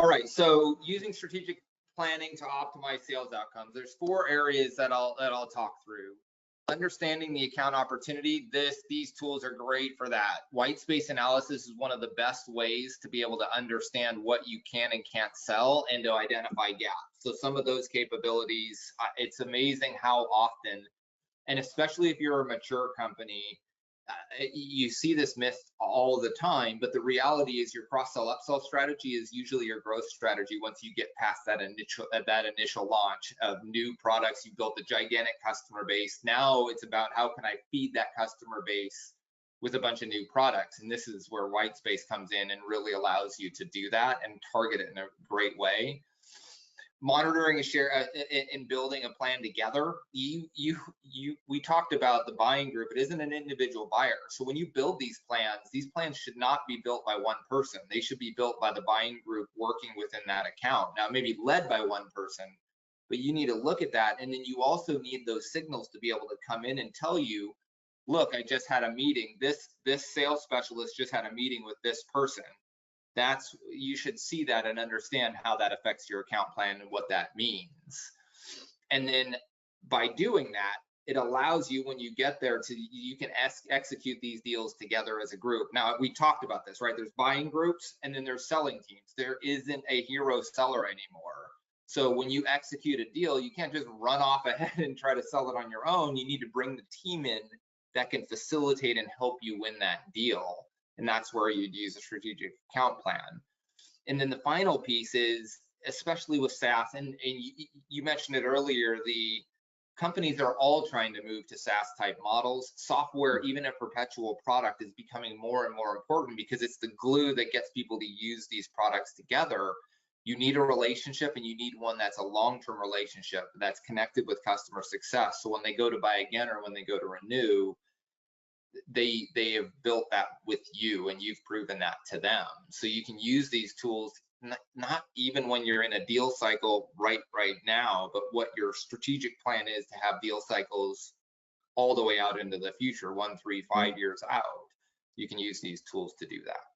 All right, so using strategic planning to optimize sales outcomes, there's 4 areas that I'll talk through. Understanding the account opportunity, these tools are great for that. White space analysis is one of the best ways to be able to understand what you can and can't sell and to identify gaps. So some of those capabilities, it's amazing how often, and especially if you're a mature company, you see this myth all the time, but the reality is your cross-sell upsell strategy is usually your growth strategy once you get past that initial launch of new products. You built a gigantic customer base. Now it's about how can I feed that customer base with a bunch of new products, and this is where white space comes in and really allows you to do that and target it in a great way. Monitoring a share and building a plan together. We talked about the buying group. It isn't an individual buyer. So when you build these plans should not be built by one person. They should be built by the buying group working within that account. Now, maybe led by one person, but you need to look at that. And then you also need those signals to be able to come in and tell you, look, I just had a meeting. This sales specialist just had a meeting with this person. You should see that and understand how that affects your account plan and what that means. And then by doing that, it allows you, when you get there, you can execute these deals together as a group. Now, we talked about this, right? There's buying groups and then there's selling teams. There isn't a hero seller anymore. So when you execute a deal, you can't just run off ahead and try to sell it on your own. You need to bring the team in that can facilitate and help you win that deal. And that's where you'd use a strategic account plan. And then the final piece is, especially with SaaS, and you mentioned it earlier, the companies are all trying to move to SaaS type models. Software, even a perpetual product, is becoming more and more important because it's the glue that gets people to use these products together. You need a relationship, and you need one that's a long-term relationship that's connected with customer success. So when they go to buy again or when they go to renew, they have built that with you and you've proven that to them. So you can use these tools not even when you're in a deal cycle right now, but what your strategic plan is to have deal cycles all the way out into the future, 1, 3, 5 years out. You can use these tools to do that.